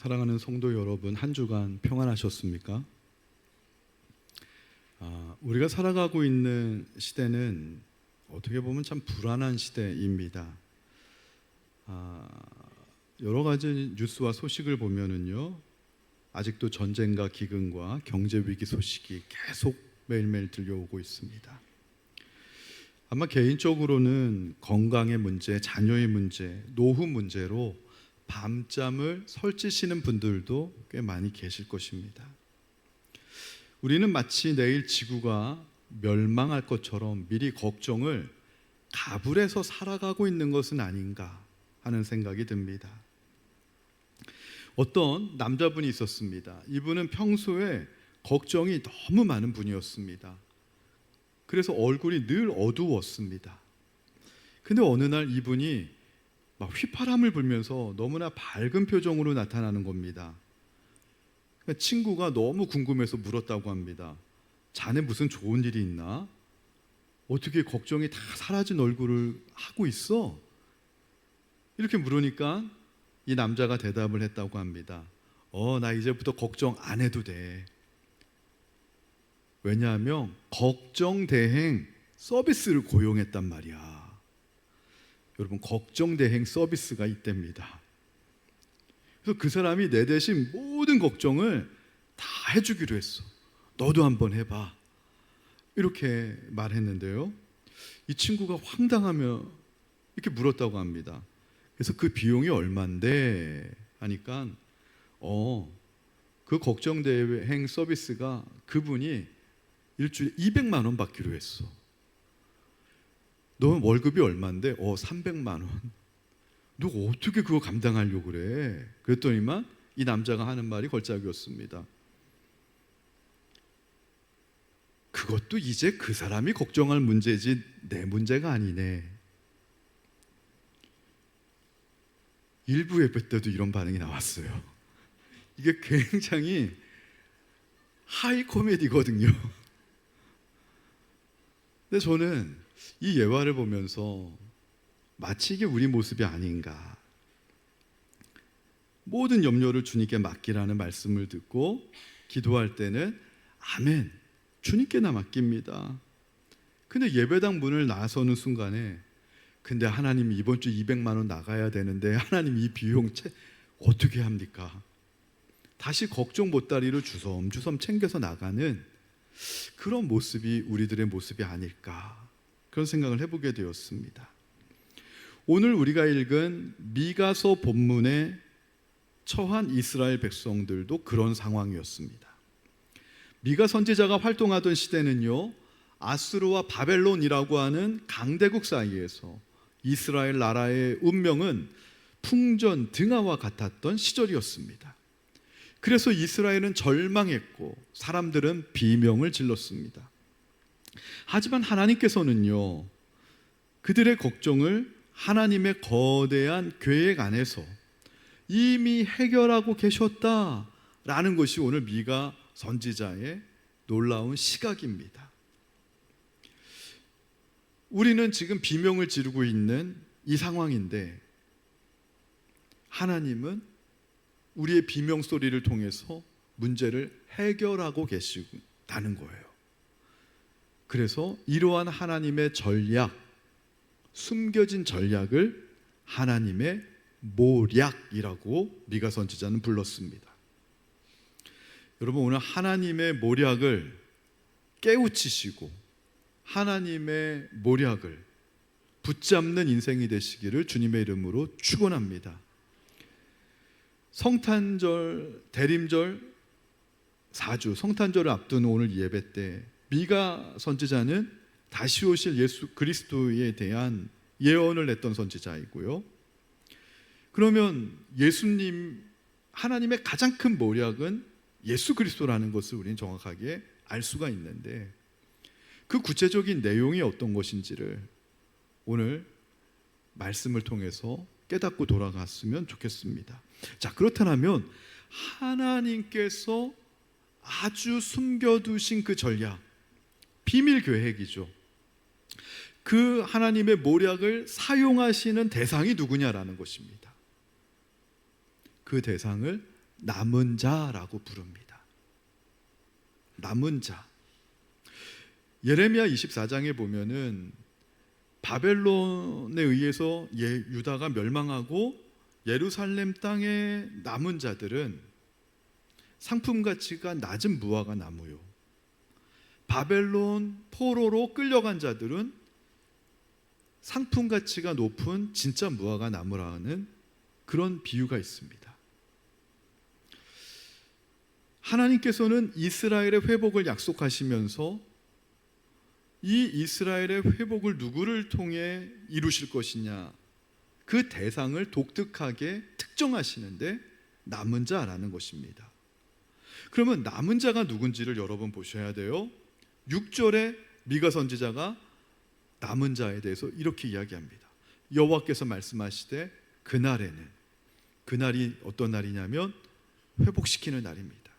사랑하는 성도 여러분, 한 주간 평안하셨습니까? 우리가 살아가고 있는 시대는 어떻게 보면 참 불안한 시대입니다. 여러 가지 뉴스와 소식을 보면은요, 아직도 전쟁과 기근과 경제 위기 소식이 계속 매일매일 들려오고 있습니다. 아마 개인적으로는 건강의 문제, 자녀의 문제, 노후 문제로 밤잠을 설치시는 분들도 꽤 많이 계실 것입니다. 우리는 마치 내일 지구가 멸망할 것처럼 미리 걱정을 가불해서 살아가고 있는 것은 아닌가 하는 생각이 듭니다. 어떤 남자분이 있었습니다. 이분은 평소에 걱정이 너무 많은 분이었습니다. 그래서 얼굴이 늘 어두웠습니다. 근데 어느 날 이분이 막 휘파람을 불면서 너무나 밝은 표정으로 나타나는 겁니다. 친구가 너무 궁금해서 물었다고 합니다. 자네 무슨 좋은 일이 있나? 어떻게 걱정이 다 사라진 얼굴을 하고 있어? 이렇게 물으니까 이 남자가 대답을 했다고 합니다. 나 이제부터 걱정 안 해도 돼. 왜냐하면 걱정 대행 서비스를 고용했단 말이야. 여러분, 걱정 대행 서비스가 있답니다. 그래서 그 사람이 내 대신 모든 걱정을 다 해주기로 했어. 너도 한번 해봐. 이렇게 말했는데요, 이 친구가 황당하며 이렇게 물었다고 합니다. 그래서 그 비용이 얼만데 하니까 그 걱정 대행 서비스가 그분이 일주일에 200만 원 받기로 했어. 너 월급이 얼만데? 300만 원. 너 어떻게 그거 감당하려고 그래? 그랬더니만 이 남자가 하는 말이 걸작이었습니다. 그것도 이제 그 사람이 걱정할 문제지 내 문제가 아니네. 일부 예배 때도 이런 반응이 나왔어요. 이게 굉장히 하이 코미디거든요. 근데 저는 이 예화를 보면서 마치 이게 우리 모습이 아닌가. 모든 염려를 주님께 맡기라는 말씀을 듣고 기도할 때는 아멘, 주님께나 맡깁니다. 근데 예배당 문을 나서는 순간에 근데 하나님 이번 주 200만 원 나가야 되는데 하나님 이 비용 어떻게 합니까? 다시 걱정 보따리를 주섬주섬 챙겨서 나가는 그런 모습이 우리들의 모습이 아닐까, 그런 생각을 해보게 되었습니다. 오늘 우리가 읽은 미가서 본문에 처한 이스라엘 백성들도 그런 상황이었습니다. 미가 선지자가 활동하던 시대는요, 아수르와 바벨론이라고 하는 강대국 사이에서 이스라엘 나라의 운명은 풍전 등화와 같았던 시절이었습니다. 그래서 이스라엘은 절망했고 사람들은 비명을 질렀습니다. 하지만 하나님께서는요, 그들의 걱정을 하나님의 거대한 계획 안에서 이미 해결하고 계셨다라는 것이 오늘 미가 선지자의 놀라운 시각입니다. 우리는 지금 비명을 지르고 있는 이 상황인데 하나님은 우리의 비명 소리를 통해서 문제를 해결하고 계시다는 거예요. 그래서 이러한 하나님의 전략, 숨겨진 전략을 하나님의 모략이라고 미가 선지자는 불렀습니다. 여러분, 오늘 하나님의 모략을 깨우치시고 하나님의 모략을 붙잡는 인생이 되시기를 주님의 이름으로 축원합니다. 성탄절, 대림절 4주 성탄절을 앞둔 오늘 예배 때 미가 선지자는 다시 오실 예수 그리스도에 대한 예언을 냈던 선지자이고요. 그러면 예수님, 하나님의 가장 큰 모략은 예수 그리스도라는 것을 우리는 정확하게 알 수가 있는데 그 구체적인 내용이 어떤 것인지를 오늘 말씀을 통해서 깨닫고 돌아갔으면 좋겠습니다. 자, 그렇다면 하나님께서 아주 숨겨두신 그 전략, 비밀 계획이죠. 그 하나님의 모략을 사용하시는 대상이 누구냐라는 것입니다. 그 대상을 남은 자라고 부릅니다. 남은 자. 예레미야 24장에 보면은 바벨론에 의해서 유다가 멸망하고 예루살렘 땅에 남은 자들은 상품 가치가 낮은 무화과 나무요, 바벨론 포로로 끌려간 자들은 상품 가치가 높은 진짜 무화과 나무라는 그런 비유가 있습니다. 하나님께서는 이스라엘의 회복을 약속하시면서 이 이스라엘의 회복을 누구를 통해 이루실 것이냐, 그 대상을 독특하게 특정하시는데 남은 자라는 것입니다. 그러면 남은 자가 누군지를 여러분 보셔야 돼요. 6절에 미가 선지자가 남은 자에 대해서 이렇게 이야기합니다. 여호와께서 말씀하시되 그날에는, 그날이 어떤 날이냐면 회복시키는 날입니다.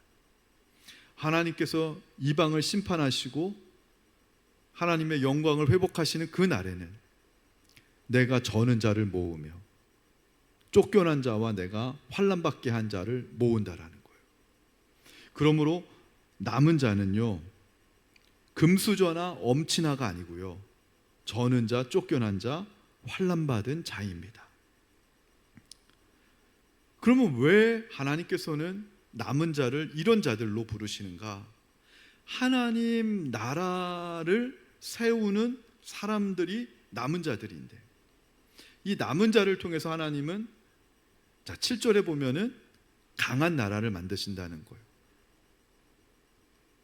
하나님께서 이방을 심판하시고 하나님의 영광을 회복하시는 그 날에는 내가 저는 자를 모으며 쫓겨난 자와 내가 환난받게 한 자를 모은다라는 거예요. 그러므로 남은 자는요, 금수저나 엄친아가 아니고요, 저는 자, 쫓겨난 자, 환난받은 자입니다. 그러면 왜 하나님께서는 남은 자를 이런 자들로 부르시는가? 하나님 나라를 세우는 사람들이 남은 자들인데, 이 남은 자를 통해서 하나님은 7절에 보면은 강한 나라를 만드신다는 거예요.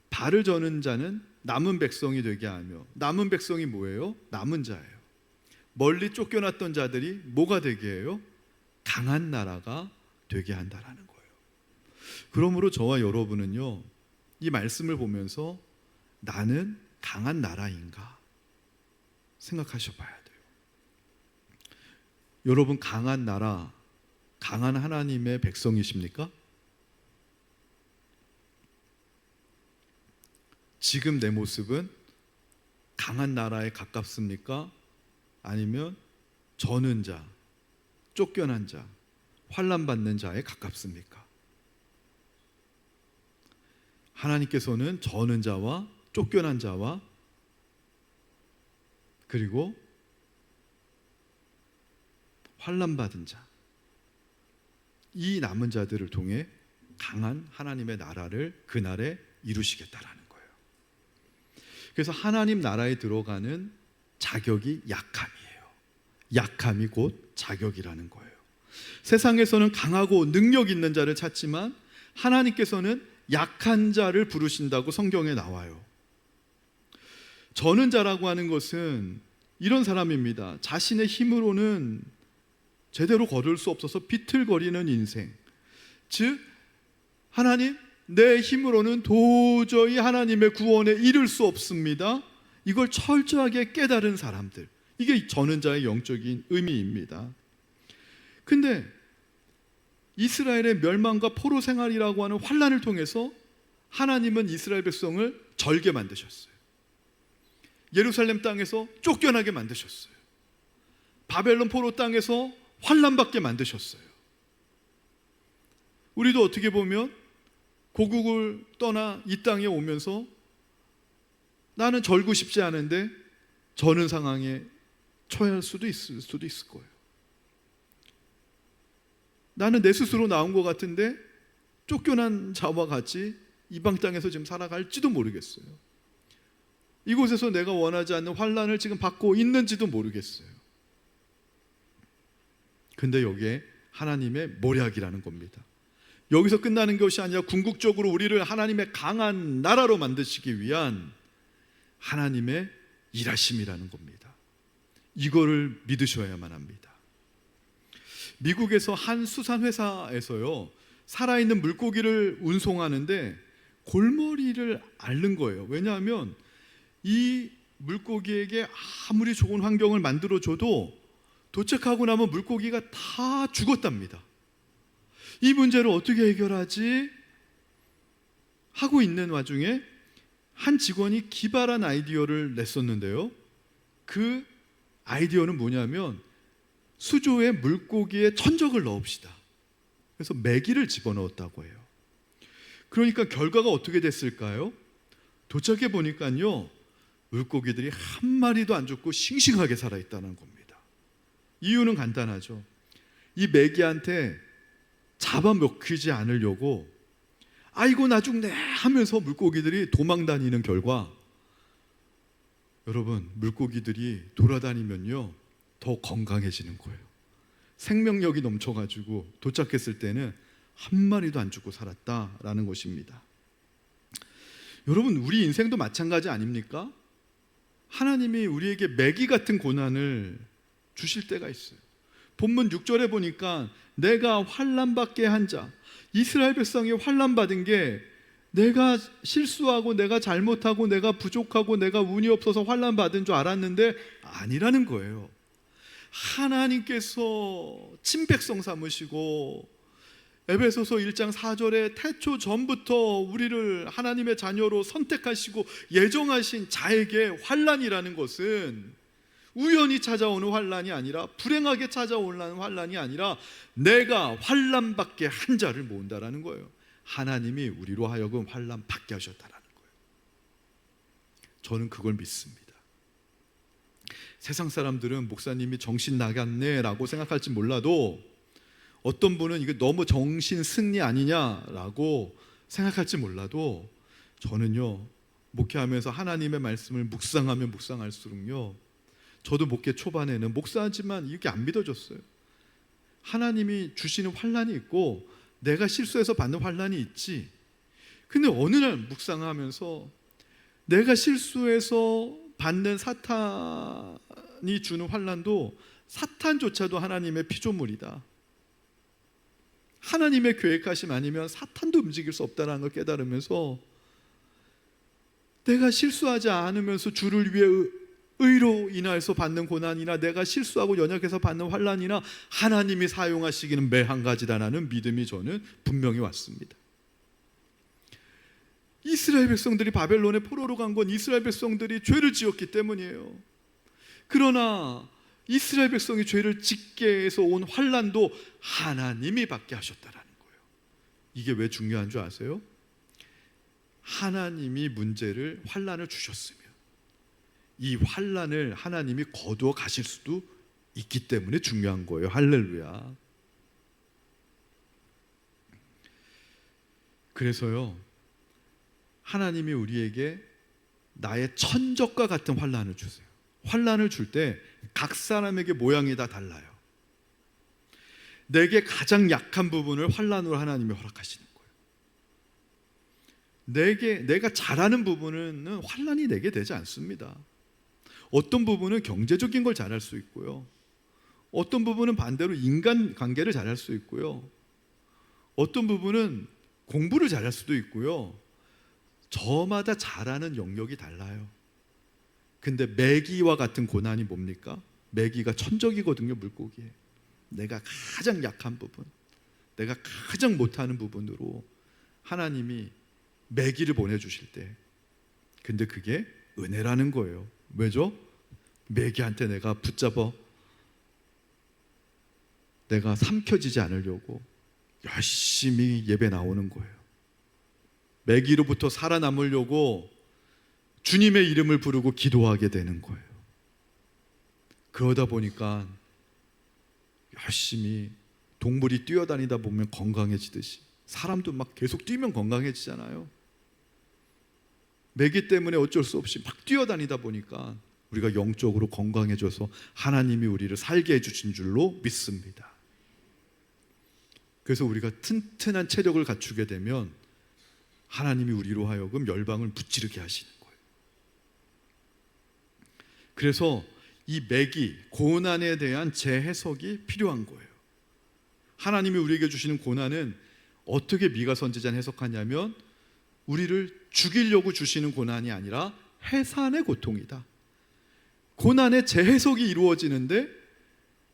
발을 저는 자는 남은 백성이 되게 하며, 남은 백성이 뭐예요? 남은 자예요. 멀리 쫓겨났던 자들이 뭐가 되게 해요? 강한 나라가 되게 한다라는 거예요. 그러므로 저와 여러분은요, 이 말씀을 보면서 나는 강한 나라인가 생각하셔 봐야 돼요. 여러분, 강한 나라, 강한 하나님의 백성이십니까? 지금 내 모습은 강한 나라에 가깝습니까? 아니면 저는 자, 쫓겨난 자, 환난받는 자에 가깝습니까? 하나님께서는 저는 자와 쫓겨난 자와 그리고 환난받은 자, 이 남은 자들을 통해 강한 하나님의 나라를 그날에 이루시겠다라는 거예요. 그래서 하나님 나라에 들어가는 자격이 약함이에요. 약함이 곧 자격이라는 거예요. 세상에서는 강하고 능력 있는 자를 찾지만 하나님께서는 약한 자를 부르신다고 성경에 나와요. 저는 자라고 하는 것은 이런 사람입니다. 자신의 힘으로는 제대로 걸을 수 없어서 비틀거리는 인생. 즉, 하나님, 내 힘으로는 도저히 하나님의 구원에 이를 수 없습니다. 이걸 철저하게 깨달은 사람들. 이게 저는 자의 영적인 의미입니다. 근데 이스라엘의 멸망과 포로 생활이라고 하는 환난을 통해서 하나님은 이스라엘 백성을 절게 만드셨어요. 예루살렘 땅에서 쫓겨나게 만드셨어요. 바벨론 포로 땅에서 환난받게 만드셨어요. 우리도 어떻게 보면 고국을 떠나 이 땅에 오면서 나는 절고 싶지 않은데 저는 상황에 처할 수도 있을 거예요. 나는 내 스스로 나온 것 같은데 쫓겨난 자와 같이 이방 땅에서 지금 살아갈지도 모르겠어요. 이곳에서 내가 원하지 않는 환난을 지금 받고 있는지도 모르겠어요. 근데 여기에 하나님의 모략이라는 겁니다. 여기서 끝나는 것이 아니라 궁극적으로 우리를 하나님의 강한 나라로 만드시기 위한 하나님의 일하심이라는 겁니다. 이거를 믿으셔야만 합니다. 미국에서 한 수산회사에서요, 살아있는 물고기를 운송하는데 골머리를 앓는 거예요. 왜냐하면 이 물고기에게 아무리 좋은 환경을 만들어줘도 도착하고 나면 물고기가 다 죽었답니다. 이 문제를 어떻게 해결하지? 하고 있는 와중에 한 직원이 기발한 아이디어를 냈었는데요, 그 아이디어는 뭐냐면 수조에 물고기의 천적을 넣읍시다. 그래서 메기를 집어넣었다고 해요. 그러니까 결과가 어떻게 됐을까요? 도착해 보니까요, 물고기들이 한 마리도 안 죽고 싱싱하게 살아있다는 겁니다. 이유는 간단하죠. 이 메기한테 잡아먹히지 않으려고 아이고 나 죽네 하면서 물고기들이 도망다니는 결과, 여러분, 물고기들이 돌아다니면요 더 건강해지는 거예요. 생명력이 넘쳐가지고 도착했을 때는 한 마리도 안 죽고 살았다라는 것입니다. 여러분, 우리 인생도 마찬가지 아닙니까? 하나님이 우리에게 매기 같은 고난을 주실 때가 있어요. 본문 6절에 보니까 내가 환난받게 한 자, 이스라엘 백성이 환난받은 게 내가 실수하고 내가 잘못하고 내가 부족하고 내가 운이 없어서 환난받은 줄 알았는데 아니라는 거예요. 하나님께서 친백성 삼으시고 에베소서 1장 4절에 태초 전부터 우리를 하나님의 자녀로 선택하시고 예정하신 자에게 환난이라는 것은 우연히 찾아오는 환난이 아니라, 불행하게 찾아오는 환난이 아니라 내가 환난받게 한 자를 모은다라는 거예요. 하나님이 우리로 하여금 환난받게 하셨다라는 거예요. 저는 그걸 믿습니다. 세상 사람들은 목사님이 정신 나갔네라고 생각할지 몰라도, 어떤 분은 이게 너무 정신 승리 아니냐라고 생각할지 몰라도, 저는요 목회하면서 하나님의 말씀을 묵상하면 묵상할수록요, 저도 목회 초반에는 목사하지만 이게 안 믿어졌어요. 하나님이 주시는 환난이 있고 내가 실수해서 받는 환난이 있지. 근데 어느 날 묵상하면서 내가 실수해서 받는 사탄이 주는 환난도 사탄조차도 하나님의 피조물이다. 하나님의 계획하심 아니면 사탄도 움직일 수 없다는 걸 깨달으면서, 내가 실수하지 않으면서 주를 위해 의로 인하여서 받는 고난이나 내가 실수하고 연약해서 받는 환난이나 하나님이 사용하시기는 매 한 가지다라는 믿음이 저는 분명히 왔습니다. 이스라엘 백성들이 바벨론에 포로로 간 건 이스라엘 백성들이 죄를 지었기 때문이에요. 그러나 이스라엘 백성이 죄를 짓게 해서 온 환난도 하나님이 받게 하셨다라는 거예요. 이게 왜 중요한 줄 아세요? 하나님이 문제를, 환난을 주셨으면 이 환난을 하나님이 거두어 가실 수도 있기 때문에 중요한 거예요. 할렐루야. 그래서요, 하나님이 우리에게 나의 천적과 같은 환난을 주세요. 환난을 줄 때 각 사람에게 모양이 다 달라요. 내게 가장 약한 부분을 환난으로 하나님이 허락하시는 거예요. 내가 잘하는 부분은 환난이 내게 되지 않습니다. 어떤 부분은 경제적인 걸 잘할 수 있고요, 어떤 부분은 반대로 인간관계를 잘할 수 있고요, 어떤 부분은 공부를 잘할 수도 있고요. 저마다 잘하는 영역이 달라요. 근데 메기와 같은 고난이 뭡니까? 메기가 천적이거든요, 물고기에. 내가 가장 약한 부분, 내가 가장 못하는 부분으로 하나님이 메기를 보내주실 때, 근데 그게 은혜라는 거예요. 왜죠? 메기한테 내가 붙잡아 내가 삼켜지지 않으려고 열심히 예배 나오는 거예요. 메기로부터 살아남으려고 주님의 이름을 부르고 기도하게 되는 거예요. 그러다 보니까 열심히 동물이 뛰어다니다 보면 건강해지듯이 사람도 막 계속 뛰면 건강해지잖아요. 메기 때문에 어쩔 수 없이 막 뛰어다니다 보니까 우리가 영적으로 건강해져서 하나님이 우리를 살게 해주신 줄로 믿습니다. 그래서 우리가 튼튼한 체력을 갖추게 되면 하나님이 우리로 하여금 열방을 무찌르게 하시는 거예요. 그래서 이 매기, 고난에 대한 재해석이 필요한 거예요. 하나님이 우리에게 주시는 고난은 어떻게 미가 선지자는 해석하냐면, 우리를 죽이려고 주시는 고난이 아니라 해산의 고통이다. 고난의 재해석이 이루어지는데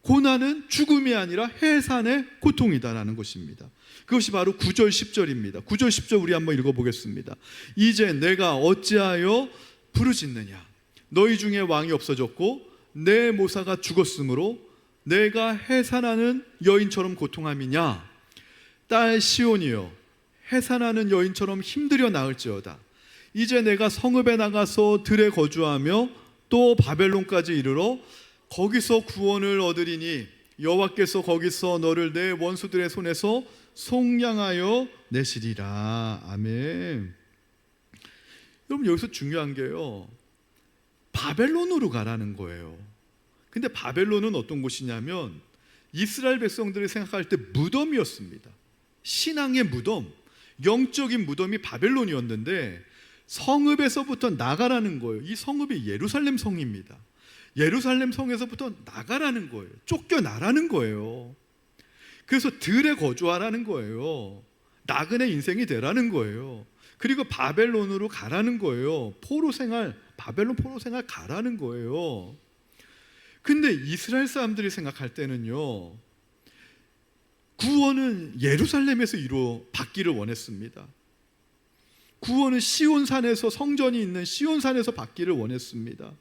고난은 죽음이 아니라 해산의 고통이다라는 것입니다. 그것이 바로 9절 10절입니다. 9절 10절 우리 한번 읽어보겠습니다. 이제 내가 어찌하여 부르짖느냐? 너희 중에 왕이 없어졌고 내 모사가 죽었으므로 내가 해산하는 여인처럼 고통함이냐? 딸 시온이여, 해산하는 여인처럼 힘들여 나을지어다. 이제 내가 성읍에 나가서 들에 거주하며 또 바벨론까지 이르러 거기서 구원을 얻으리니 여호와께서 거기서 너를 내 원수들의 손에서 속량하여 내시리라. 아멘. 여러분, 여기서 중요한 게요, 바벨론으로 가라는 거예요. 근데 바벨론은 어떤 곳이냐면 이스라엘 백성들이 생각할 때 무덤이었습니다. 신앙의 무덤, 영적인 무덤이 바벨론이었는데 성읍에서부터 나가라는 거예요. 이 성읍이 예루살렘 성입니다. 예루살렘 성에서부터 나가라는 거예요. 쫓겨나라는 거예요. 그래서 들에 거주하라는 거예요. 나그네 인생이 되라는 거예요. 그리고 바벨론으로 가라는 거예요. 포로 생활, 바벨론 포로 생활 가라는 거예요. 근데 이스라엘 사람들이 생각할 때는요, 구원은 예루살렘에서 받기를 원했습니다. 구원은 시온산에서, 성전이 있는 시온산에서 받기를 원했습니다.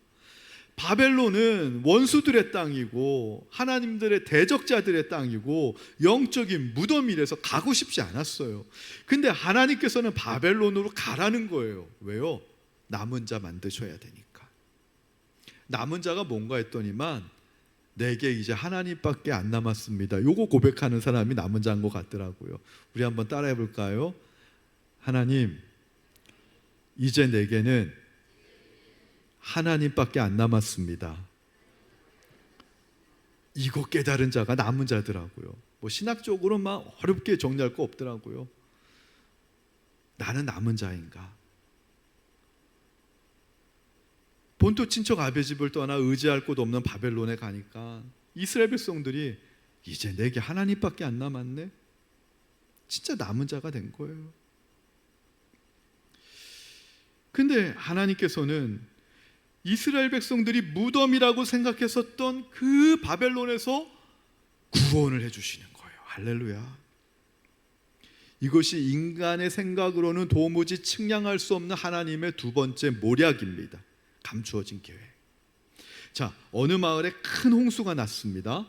바벨론은 원수들의 땅이고 하나님들의 대적자들의 땅이고 영적인 무덤이라서 가고 싶지 않았어요. 근데 하나님께서는 바벨론으로 가라는 거예요. 왜요? 남은 자 만드셔야 되니까. 남은 자가 뭔가 했더니만 내게 이제 하나님밖에 안 남았습니다. 요거 고백하는 사람이 남은 자인 것 같더라고요. 우리 한번 따라해 볼까요? 하나님, 이제 내게는 하나님밖에 안 남았습니다. 이거 깨달은 자가 남은 자더라고요. 뭐 신학적으로 막 어렵게 정리할 거 없더라고요. 나는 남은 자인가? 본토 친척 아베집을 떠나 의지할 곳 없는 바벨론에 가니까 이스라엘 백성들이 이제 내게 하나님밖에 안 남았네? 진짜 남은 자가 된 거예요. 근데 하나님께서는 이스라엘 백성들이 무덤이라고 생각했었던 그 바벨론에서 구원을 해주시는 거예요. 할렐루야. 이것이 인간의 생각으로는 도무지 측량할 수 없는 하나님의 두 번째 모략입니다. 감추어진 계획. 자, 어느 마을에 큰 홍수가 났습니다.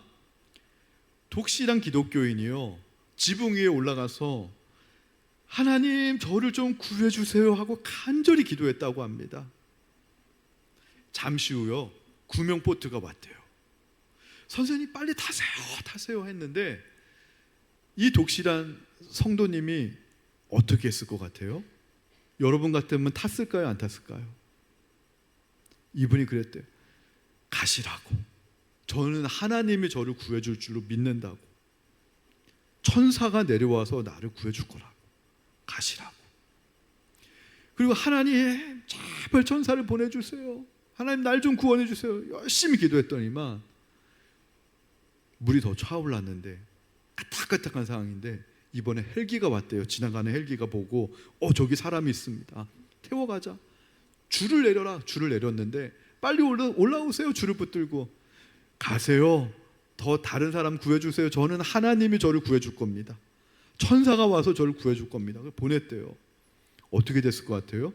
독실한 기독교인이요, 지붕 위에 올라가서 하나님 저를 좀 구해주세요 하고 간절히 기도했다고 합니다. 잠시 후요, 구명보트가 왔대요. 선생님 빨리 타세요 했는데 이 독실한 성도님이 어떻게 했을 것 같아요? 여러분 같으면 탔을까요? 안 탔을까요? 이분이 그랬대요. 가시라고. 저는 하나님이 저를 구해줄 줄로 믿는다고. 천사가 내려와서 나를 구해줄 거라고. 가시라고. 그리고 하나님 제발 천사를 보내주세요. 하나님 날 좀 구원해 주세요. 열심히 기도했더니만 물이 더 차올랐는데 까딱까딱한 상황인데 이번에 헬기가 왔대요. 지나가는 헬기가 보고 저기 사람이 있습니다. 태워가자. 줄을 내려라. 줄을 내렸는데 빨리 올라오세요. 줄을 붙들고 가세요. 더 다른 사람 구해주세요. 저는 하나님이 저를 구해줄 겁니다. 천사가 와서 저를 구해줄 겁니다. 보냈대요. 어떻게 됐을 것 같아요?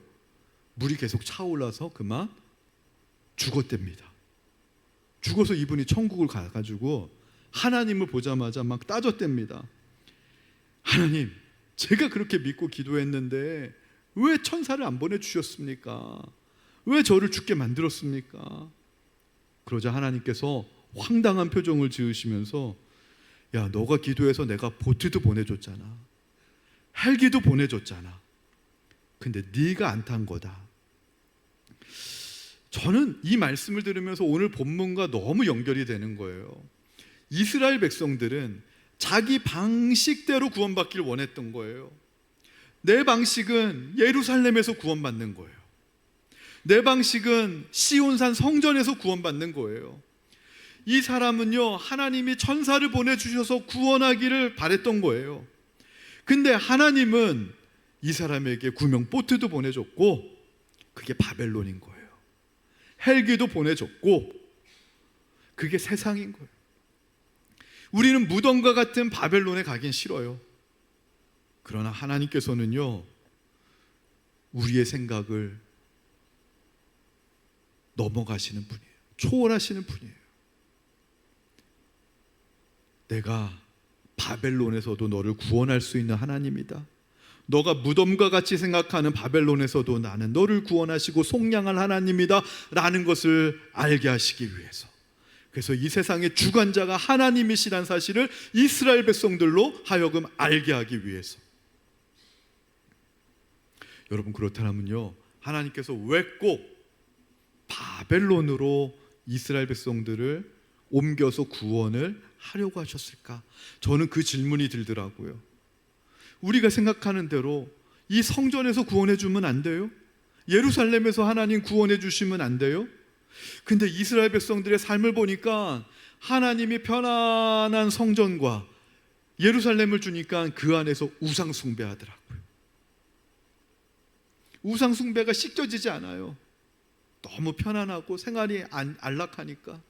물이 계속 차올라서 그만 죽었답니다. 죽어서 이분이 천국을 가가지고 하나님을 보자마자 막 따졌답니다. 하나님, 제가 그렇게 믿고 기도했는데 왜 천사를 안 보내주셨습니까? 왜 저를 죽게 만들었습니까? 그러자 하나님께서 황당한 표정을 지으시면서 야, 너가 기도해서 내가 보트도 보내줬잖아. 헬기도 보내줬잖아. 근데 네가 안 탄 거다. 저는 이 말씀을 들으면서 오늘 본문과 너무 연결이 되는 거예요. 이스라엘 백성들은 자기 방식대로 구원받기를 원했던 거예요. 내 방식은 예루살렘에서 구원받는 거예요. 내 방식은 시온산 성전에서 구원받는 거예요. 이 사람은요, 하나님이 천사를 보내주셔서 구원하기를 바랬던 거예요. 근데 하나님은 이 사람에게 구명보트도 보내줬고 그게 바벨론인 거예요. 헬기도 보내줬고 그게 세상인 거예요. 우리는 무덤과 같은 바벨론에 가긴 싫어요. 그러나 하나님께서는요, 우리의 생각을 넘어가시는 분이에요. 초월하시는 분이에요. 내가 바벨론에서도 너를 구원할 수 있는 하나님이다. 너가 무덤과 같이 생각하는 바벨론에서도 나는 너를 구원하시고 속량할 하나님이다 라는 것을 알게 하시기 위해서, 그래서 이 세상의 주관자가 하나님이시란 사실을 이스라엘 백성들로 하여금 알게 하기 위해서. 여러분, 그렇다면요, 하나님께서 왜 꼭 바벨론으로 이스라엘 백성들을 옮겨서 구원을 하려고 하셨을까? 저는 그 질문이 들더라고요. 우리가 생각하는 대로 이 성전에서 구원해 주면 안 돼요? 예루살렘에서 하나님 구원해 주시면 안 돼요? 근데 이스라엘 백성들의 삶을 보니까 하나님이 편안한 성전과 예루살렘을 주니까 그 안에서 우상 숭배하더라고요. 우상 숭배가 씻겨지지 않아요. 너무 편안하고 생활이 안락하니까.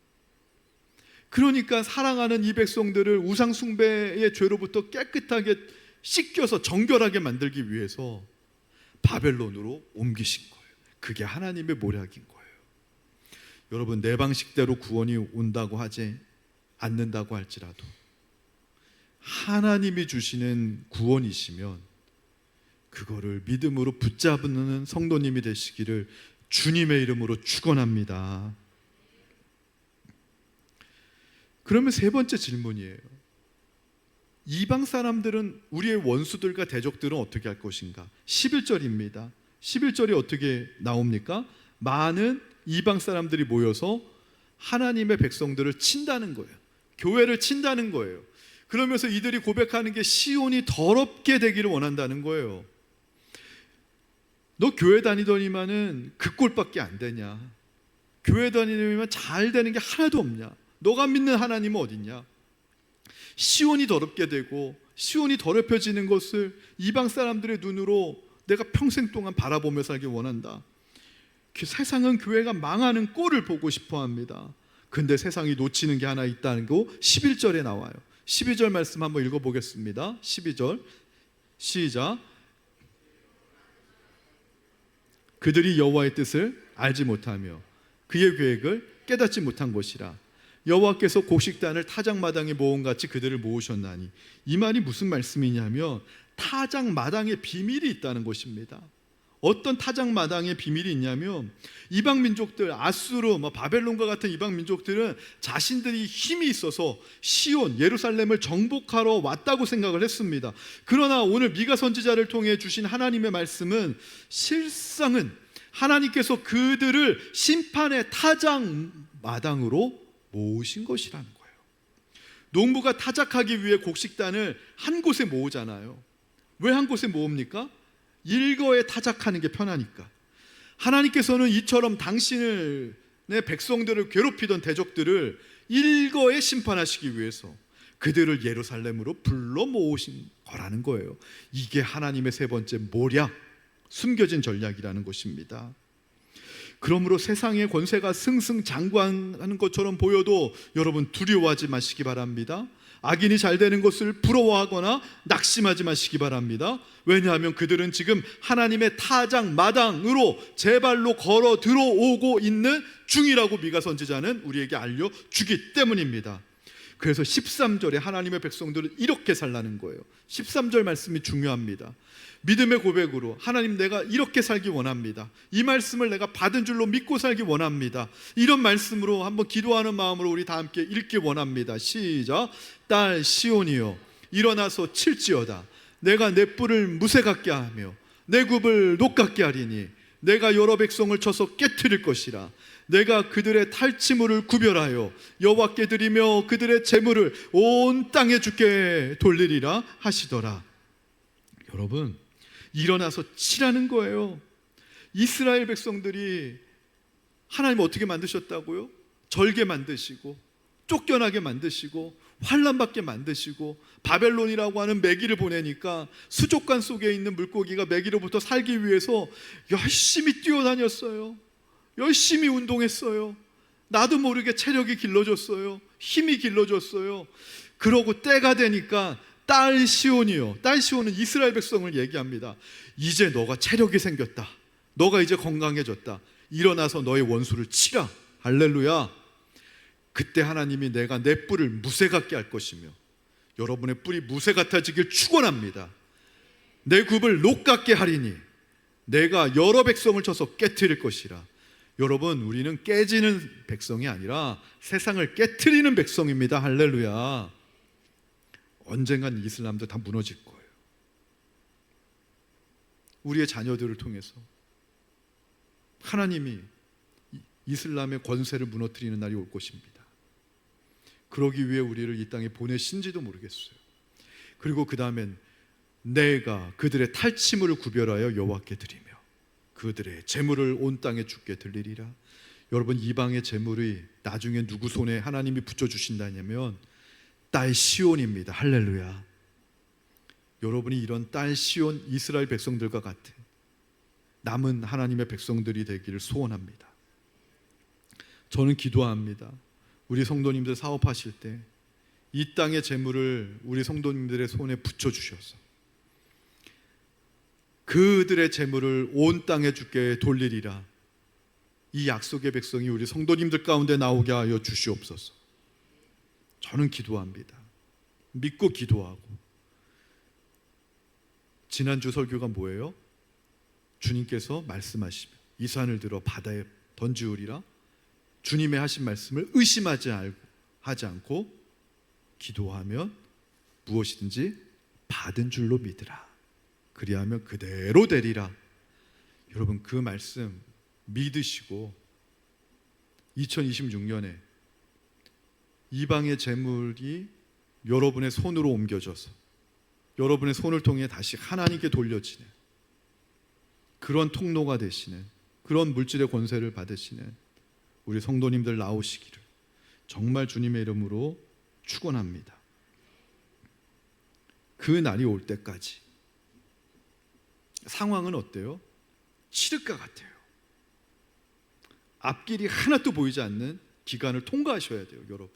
그러니까 사랑하는 이 백성들을 우상 숭배의 죄로부터 깨끗하게 씻겨서 정결하게 만들기 위해서 바벨론으로 옮기신 거예요. 그게 하나님의 모략인 거예요. 여러분, 내 방식대로 구원이 온다고 하지 않는다고 할지라도 하나님이 주시는 구원이시면 그거를 믿음으로 붙잡는 성도님이 되시기를 주님의 이름으로 축원합니다. 그러면 세 번째 질문이에요. 이방 사람들은, 우리의 원수들과 대적들은 어떻게 할 것인가? 11절입니다. 11절이 어떻게 나옵니까? 많은 이방 사람들이 모여서 하나님의 백성들을 친다는 거예요. 교회를 친다는 거예요. 그러면서 이들이 고백하는 게 시온이 더럽게 되기를 원한다는 거예요. 너 교회 다니더니만은 그 꼴밖에 안 되냐? 교회 다니면 잘 되는 게 하나도 없냐? 너가 믿는 하나님은 어딨냐? 시온이 더럽게 되고 시온이 더럽혀지는 것을 이방 사람들의 눈으로 내가 평생 동안 바라보며 살기 원한다. 세상은 교회가 망하는 꼴을 보고 싶어 합니다. 근데 세상이 놓치는 게 하나 있다는 거 11절에 나와요. 12절 말씀 한번 읽어보겠습니다. 12절 시작. 그들이 여호와의 뜻을 알지 못하며 그의 계획을 깨닫지 못한 것이라. 여호와께서 곡식단을 타작마당에 모음같이 그들을 모으셨나니. 이 말이 무슨 말씀이냐면 타작마당에 비밀이 있다는 것입니다. 어떤 타작마당에 비밀이 있냐면 이방 민족들, 아수르, 바벨론과 같은 이방 민족들은 자신들이 힘이 있어서 시온, 예루살렘을 정복하러 왔다고 생각을 했습니다. 그러나 오늘 미가 선지자를 통해 주신 하나님의 말씀은 실상은 하나님께서 그들을 심판의 타작마당으로 모으신 것이라는 거예요. 농부가 타작하기 위해 곡식단을 한 곳에 모으잖아요. 왜 한 곳에 모읍니까? 일거에 타작하는 게 편하니까. 하나님께서는 이처럼 당신의 백성들을 괴롭히던 대적들을 일거에 심판하시기 위해서 그들을 예루살렘으로 불러 모으신 거라는 거예요. 이게 하나님의 세 번째 모략, 숨겨진 전략이라는 것입니다. 그러므로 세상의 권세가 승승장구하는 것처럼 보여도 여러분 두려워하지 마시기 바랍니다. 악인이 잘 되는 것을 부러워하거나 낙심하지 마시기 바랍니다. 왜냐하면 그들은 지금 하나님의 타작마당으로 제 발로 걸어 들어오고 있는 중이라고 미가 선지자는 우리에게 알려주기 때문입니다. 그래서 13절에 하나님의 백성들은 이렇게 살라는 거예요. 13절 말씀이 중요합니다. 믿음의 고백으로 하나님, 내가 이렇게 살기 원합니다. 이 말씀을 내가 받은 줄로 믿고 살기 원합니다. 이런 말씀으로 한번 기도하는 마음으로 우리 다 함께 읽기 원합니다. 시작. 딸 시온이여 일어나서 칠지어다. 내가 내 뿔을 무쇠 같게 하며 내 굽을 녹 같게 하리니 내가 여러 백성을 쳐서 깨트릴 것이라. 내가 그들의 탈취물을 구별하여 여호와께 드리며 그들의 재물을 온 땅에 주께 돌리리라 하시더라. 여러분, 일어나서 치라는 거예요. 이스라엘 백성들이 하나님 어떻게 만드셨다고요? 절게 만드시고 쫓겨나게 만드시고 환난받게 만드시고 바벨론이라고 하는 매기를 보내니까 수족관 속에 있는 물고기가 매기로부터 살기 위해서 열심히 뛰어다녔어요. 열심히 운동했어요. 나도 모르게 체력이 길러졌어요. 힘이 길러졌어요. 그러고 때가 되니까 딸 시온이요, 딸 시온은 이스라엘 백성을 얘기합니다. 이제 너가 체력이 생겼다. 너가 이제 건강해졌다. 일어나서 너의 원수를 치라. 할렐루야. 그때 하나님이 내가 내 뿔을 무쇠 같게 할 것이며 여러분의 뿔이 무쇠 같아지길 축원합니다. 내 굽을 녹 같게 하리니 내가 여러 백성을 쳐서 깨트릴 것이라. 여러분, 우리는 깨지는 백성이 아니라 세상을 깨트리는 백성입니다. 할렐루야. 언젠간 이슬람도 다 무너질 거예요. 우리의 자녀들을 통해서 하나님이 이슬람의 권세를 무너뜨리는 날이 올 것입니다. 그러기 위해 우리를 이 땅에 보내신지도 모르겠어요. 그리고 그 다음엔 내가 그들의 탈취물을 구별하여 여호와께 드리며 그들의 재물을 온 땅에 주께 드리리라. 여러분, 이방의 재물이 나중에 누구 손에 하나님이 붙여주신다냐면 딸 시온입니다. 할렐루야. 여러분이 이런 딸 시온 이스라엘 백성들과 같은 남은 하나님의 백성들이 되기를 소원합니다. 저는 기도합니다. 우리 성도님들 사업하실 때 이 땅의 재물을 우리 성도님들의 손에 붙여주셔서 그들의 재물을 온 땅에 주께 돌리리라. 이 약속의 백성이 우리 성도님들 가운데 나오게 하여 주시옵소서. 저는 기도합니다. 믿고 기도하고. 지난주 설교가 뭐예요? 주님께서 말씀하시며 이 산을 들어 바다에 던지우리라. 주님의 하신 말씀을 의심하지 하지 않고 기도하면 무엇이든지 받은 줄로 믿으라. 그리하면 그대로 되리라. 여러분, 그 말씀 믿으시고 2026년에 이방의 재물이 여러분의 손으로 옮겨져서 여러분의 손을 통해 다시 하나님께 돌려지는 그런 통로가 되시는, 그런 물질의 권세를 받으시는 우리 성도님들 나오시기를 정말 주님의 이름으로 축원합니다. 그 날이 올 때까지 상황은 어때요? 칠흑과 같아요. 앞길이 하나도 보이지 않는 기간을 통과하셔야 돼요. 여러분,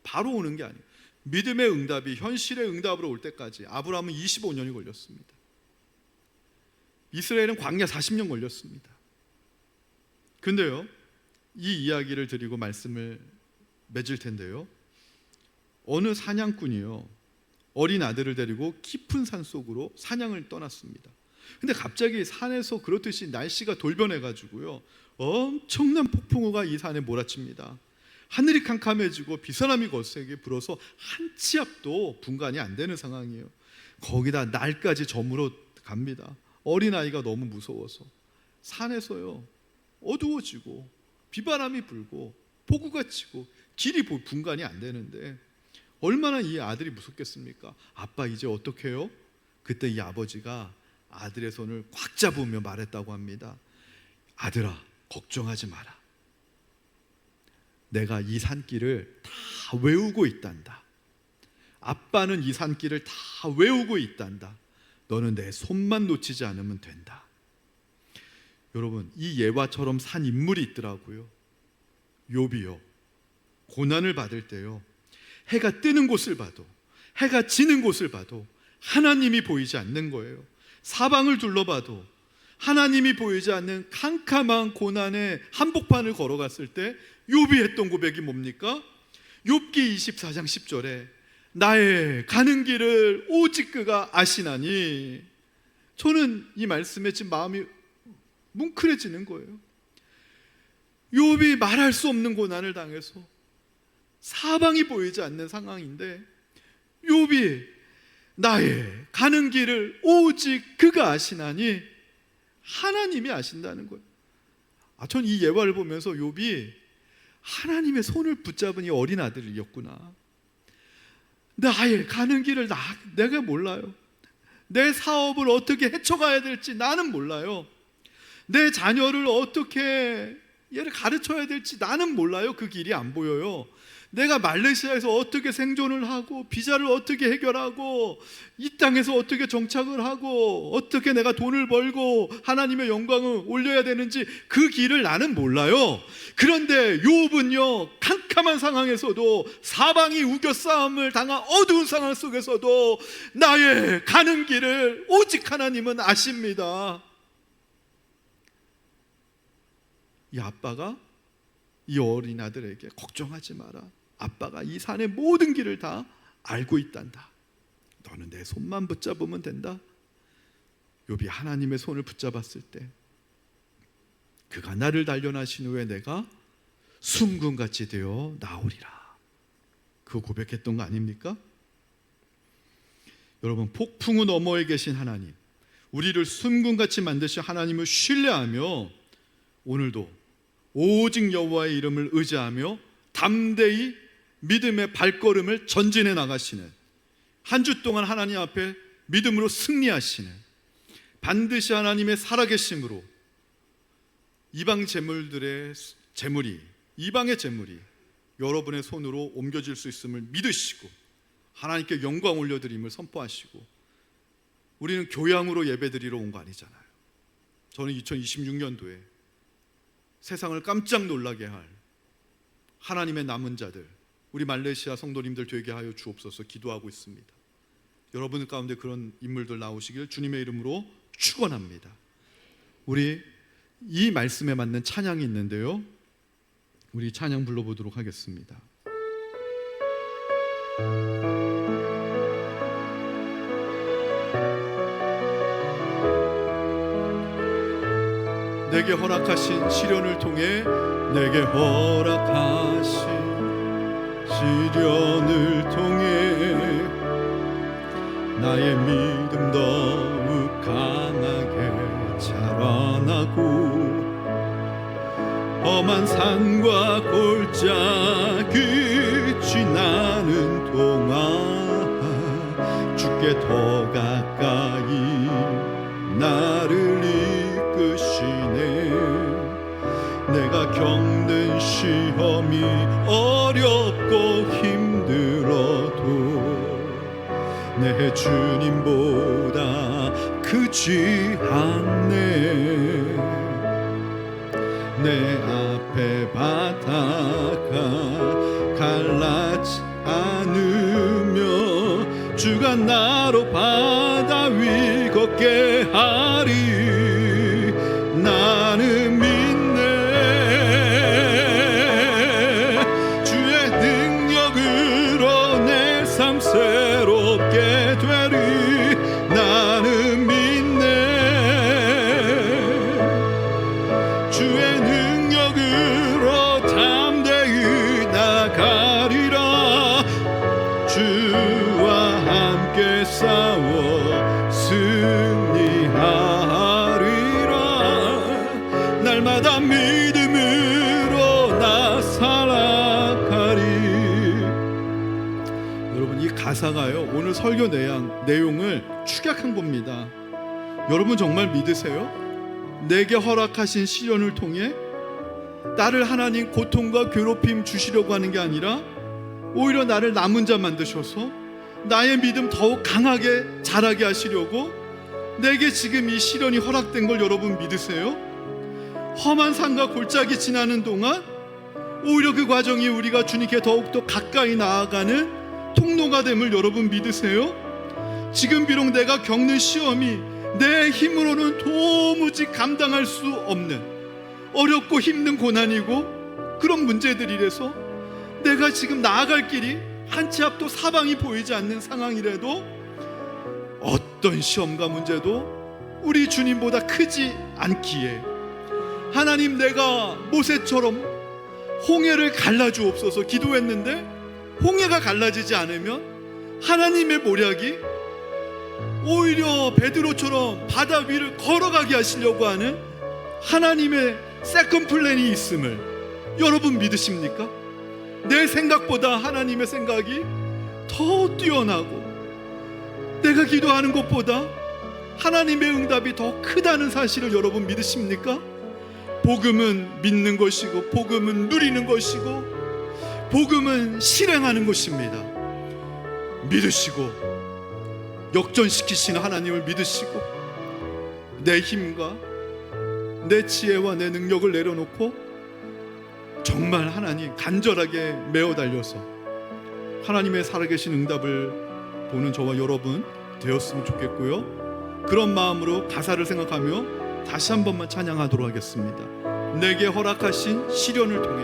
바로 오는 게 아니에요. 믿음의 응답이 현실의 응답으로 올 때까지 아브라함은 25년이 걸렸습니다. 이스라엘은 광야 40년 걸렸습니다. 근데요, 이 이야기를 드리고 말씀을 맺을 텐데요, 어느 사냥꾼이요 어린 아들을 데리고 깊은 산 속으로 사냥을 떠났습니다. 근데 갑자기 산에서 그렇듯이 날씨가 돌변해가지고요 엄청난 폭풍우가 이 산에 몰아칩니다. 하늘이 캄캄해지고 비바람이 거세게 불어서 한 치 앞도 분간이 안 되는 상황이에요. 거기다 날까지 저물어 갑니다. 어린아이가 너무 무서워서 산에서요 어두워지고 비바람이 불고 폭우가 치고 길이 분간이 안 되는데 얼마나 이 아들이 무섭겠습니까? 아빠 이제 어떻게 해요? 그때 이 아버지가 아들의 손을 꽉 잡으며 말했다고 합니다. 아들아, 걱정하지 마라. 내가 이 산길을 다 외우고 있단다. 아빠는 이 산길을 다 외우고 있단다. 너는 내 손만 놓치지 않으면 된다. 여러분, 이 예화처럼 산 인물이 있더라고요. 욥이요, 고난을 받을 때요 해가 뜨는 곳을 봐도 해가 지는 곳을 봐도 하나님이 보이지 않는 거예요. 사방을 둘러봐도 하나님이 보이지 않는 캄캄한 고난의 한복판을 걸어갔을 때 욥이 했던 고백이 뭡니까? 욥기 24장 10절에 나의 가는 길을 오직 그가 아시나니. 저는 이 말씀에 지금 마음이 뭉클해지는 거예요. 욥이 말할 수 없는 고난을 당해서 사방이 보이지 않는 상황인데 욥이 나의 가는 길을 오직 그가 아시나니, 하나님이 아신다는 거예요. 전 이 예화를 보면서 욥이 하나님의 손을 붙잡은 이 어린 아들이었구나. 나의 가는 길을 내가 몰라요. 내 사업을 어떻게 헤쳐가야 될지 나는 몰라요. 내 자녀를 어떻게 얘를 가르쳐야 될지 나는 몰라요. 그 길이 안 보여요. 내가 말레이시아에서 어떻게 생존을 하고 비자를 어떻게 해결하고 이 땅에서 어떻게 정착을 하고 어떻게 내가 돈을 벌고 하나님의 영광을 올려야 되는지 그 길을 나는 몰라요. 그런데 욥은요 캄캄한 상황에서도 사방이 우겨싸움을 당한 어두운 상황 속에서도 나의 가는 길을 오직 하나님은 아십니다. 이 아빠가 이 어린 아들에게 걱정하지 마라. 아빠가 이 산의 모든 길을 다 알고 있단다. 너는 내 손만 붙잡으면 된다. 욥이 하나님의 손을 붙잡았을 때 그가 나를 단련하신 후에 내가 순금같이 되어 나오리라. 그거 고백했던 거 아닙니까? 여러분, 폭풍우 너머에 계신 하나님, 우리를 순금같이 만드신 하나님을 신뢰하며 오늘도 오직 여호와의 이름을 의지하며 담대히 믿음의 발걸음을 전진해 나가시는, 한 주 동안 하나님 앞에 믿음으로 승리하시는, 반드시 하나님의 살아계심으로 이방 재물들의 재물이, 이방의 재물이 여러분의 손으로 옮겨질 수 있음을 믿으시고 하나님께 영광 올려드림을 선포하시고, 우리는 교양으로 예배드리러 온 거 아니잖아요. 저는 2026년도에 세상을 깜짝 놀라게 할 하나님의 남은 자들, 우리 말레이시아 성도님들 되게 하여 주옵소서 기도하고 있습니다. 여러분 가운데 그런 인물들 나오시길 주님의 이름으로 축원합니다. 우리 이 말씀에 맞는 찬양이 있는데요, 우리 찬양 불러보도록 하겠습니다. 내게 허락하신 시련을 통해, 내게 허락하신 시련을 통해 나의 믿음 더욱 강하게 자라나고, 험한 산과 골짜기 지나는 동안 주께 더 가까이 나를 이끄시네. 내가 겪는 시험이 어렵고 힘들어도 내 주님보다 크지 않네. 내 앞에 바다가 갈라지 않으며 주가 나로 바다 위 걷게 하리. 나는 믿네. 주의 능력으로 내 삶 새롭게 되리. 나는 믿네. 주의 능력으로 담대히 나가리라. 주와 함께 싸워 승리하리라. 날마다 믿음으로 나 살아가리. 여러분, 이 가사가요, 오늘 설교 내용을 축약한 겁니다. 여러분 정말 믿으세요? 내게 허락하신 시련을 통해 나를 하나님 고통과 괴롭힘 주시려고 하는 게 아니라 오히려 나를 남은 자 만드셔서 나의 믿음 더욱 강하게 자라게 하시려고 내게 지금 이 시련이 허락된 걸 여러분 믿으세요? 험한 산과 골짜기 지나는 동안 오히려 그 과정이 우리가 주님께 더욱더 가까이 나아가는 통로가 됨을 여러분 믿으세요? 지금 비록 내가 겪는 시험이 내 힘으로는 도무지 감당할 수 없는 어렵고 힘든 고난이고 그런 문제들이라서 내가 지금 나아갈 길이 한 치 앞도 사방이 보이지 않는 상황이라도 어떤 시험과 문제도 우리 주님보다 크지 않기에 하나님, 내가 모세처럼 홍해를 갈라주옵소서 기도했는데 홍해가 갈라지지 않으면 하나님의 모략이 오히려 베드로처럼 바다 위를 걸어가게 하시려고 하는 하나님의 세컨 플랜이 있음을 여러분 믿으십니까? 내 생각보다 하나님의 생각이 더 뛰어나고 내가 기도하는 것보다 하나님의 응답이 더 크다는 사실을 여러분 믿으십니까? 복음은 믿는 것이고 복음은 누리는 것이고 복음은 실행하는 것입니다. 믿으시고 역전시키시는 하나님을 믿으시고 내 힘과 내 지혜와 내 능력을 내려놓고 정말 하나님 간절하게 메어 달려서 하나님의 살아계신 응답을 보는 저와 여러분 되었으면 좋겠고요. 그런 마음으로 가사를 생각하며 다시 한 번만 찬양하도록 하겠습니다. 내게 허락하신 시련을 통해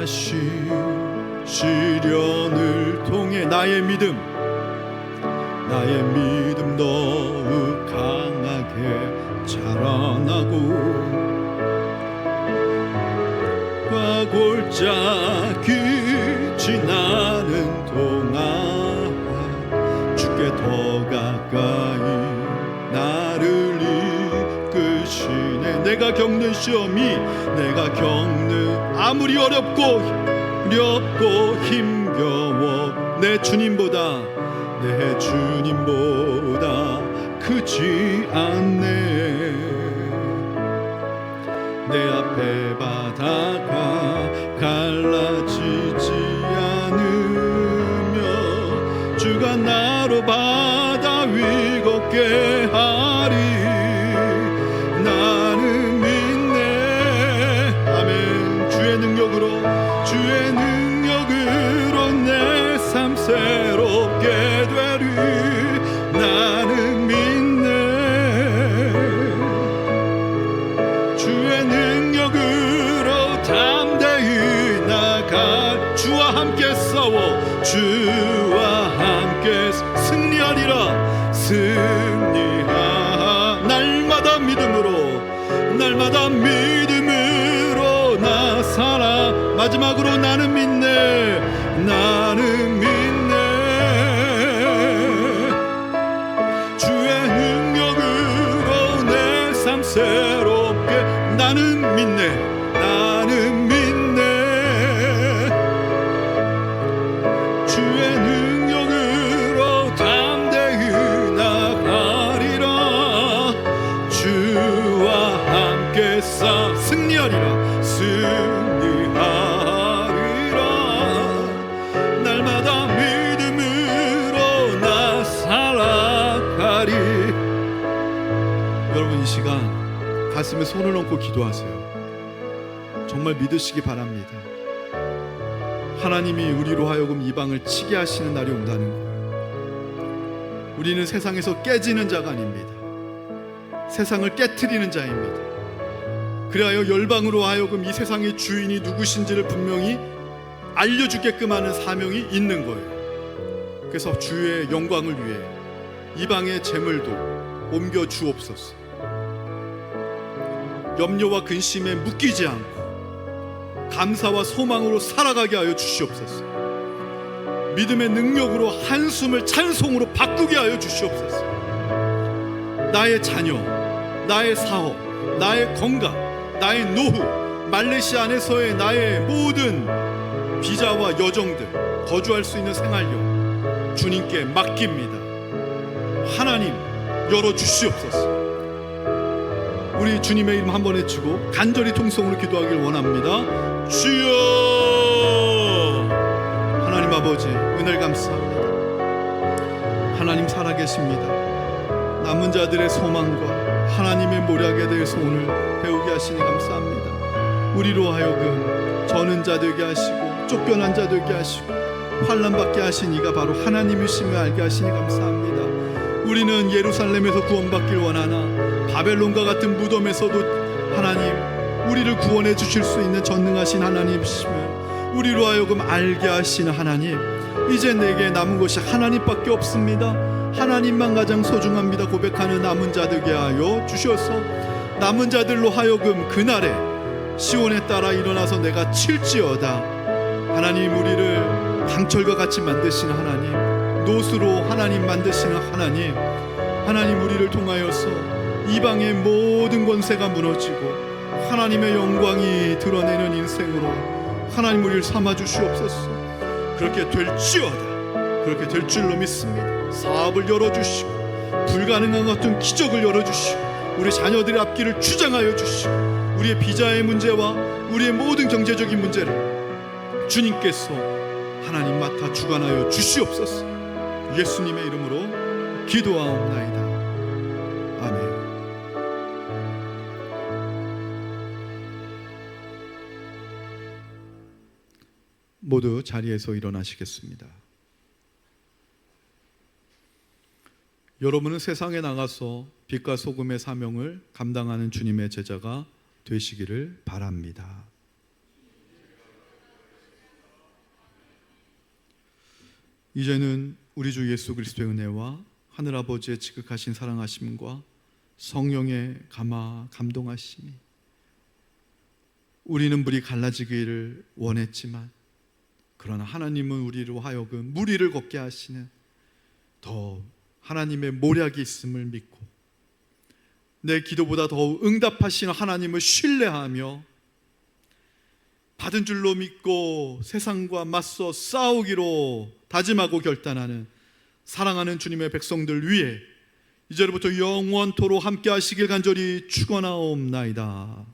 하신 시련을 통해 나의 믿음 더욱 강하게 자라나고 골짜기 지나는 동안 주께 더 가까이 나를 이끄시네. 내가 겪는 시험이 아무리 어렵고 힘겨워 내 주님보다 크지 않네. 내 앞에 바다가 갈라지지 않으며 주가 나로 바다 위 걷게 하리. 나는 믿네. 아멘. 주의 능력으로 내 삶 새롭게 되리. 나는 믿네. 주의 능력으로 담대히 나가. 주와 함께 싸워 주와 함께 승리하리라. 날마다 믿음으로 나 살아. 마지막으로 나는 믿네. 주의 능력으로 내 삶 새롭게. 나는 믿네. 주의 능력으로 담대히 나가리라. 주와 함께 승리하리라. 날마다 믿음으로 나 살아가리. 여러분, 이 시간 가슴에 손을 얹고 기도하세요. 정말 믿으시기 바랍니다. 하나님이 우리로 하여금 이방을 치게 하시는 날이 온다는 거예요. 우리는 세상에서 깨지는 자가 아닙니다. 세상을 깨트리는 자입니다. 그리하여 열방으로 하여금 이 세상의 주인이 누구신지를 분명히 알려주게끔 하는 사명이 있는 거예요. 그래서 주의 영광을 위해 이방의 재물도 옮겨 주옵소서. 염려와 근심에 묶이지 않고 감사와 소망으로 살아가게 하여 주시옵소서. 믿음의 능력으로 한숨을 찬송으로 바꾸게 하여 주시옵소서. 나의 자녀, 나의 사업, 나의 건강, 나의 노후, 말레이시아 안에서의 나의 모든 비자와 여정들, 거주할 수 있는 생활력 주님께 맡깁니다. 하나님 열어주시옵소서. 우리 주님의 이름 한번 외치고 간절히 통성으로 기도하길 원합니다. 주여. 하나님 아버지, 은혜를 감사합니다. 하나님 살아계십니다. 남은 자들의 소망과 하나님의 모략에 대해서 오늘 배우게 하시니 감사합니다. 우리로 하여금 저는 자 되게 하시고 쫓겨난 자 되게 하시고 환난받게 하신 이가 바로 하나님이심을 알게 하시니 감사합니다. 우리는 예루살렘에서 구원받길 원하나 바벨론과 같은 무덤에서도 하나님 우리를 구원해 주실 수 있는 전능하신 하나님이시며 우리로 하여금 알게 하시는 하나님, 이제 내게 남은 것이 하나님밖에 없습니다. 하나님만 가장 소중합니다 고백하는 남은 자 되게 하여 주셔서 남은 자들로 하여금 그날에 시온에 따라 일어나서 내가 칠지어다. 하나님, 우리를 강철과 같이 만드시는 하나님, 노수로 하나님 만드시는 하나님, 하나님 우리를 통하여서 이방의 모든 권세가 무너지고 하나님의 영광이 드러내는 인생으로 하나님 우리를 삼아 주시옵소서. 그렇게 될지어다. 그렇게 될 줄로 믿습니다. 사업을 열어주시고 불가능한 같은 기적을 열어주시고 우리 자녀들의 앞길을 주장하여 주시고 우리의 비자의 문제와 우리의 모든 경제적인 문제를 주님께서 하나님 맡아 주관하여 주시옵소서. 예수님의 이름으로 기도하옵나이다. 아멘. 모두 자리에서 일어나시겠습니다. 여러분은 세상에 나가서 빛과 소금의 사명을 감당하는 주님의 제자가 되시기를 바랍니다. 이제는 우리 주 예수 그리스도의 은혜와 하늘아버지의 지극하신 사랑하심과 성령의 감동하심이, 우리는 물이 갈라지기를 원했지만 그러나 하나님은 우리로 하여금 무리를 걷게 하시는 더 하나님의 모략이 있음을 믿고 내 기도보다 더 응답하시는 하나님을 신뢰하며 받은 줄로 믿고 세상과 맞서 싸우기로 다짐하고 결단하는 사랑하는 주님의 백성들 위해 이제부터 영원토록 함께 하시길 간절히 축원하옵나이다.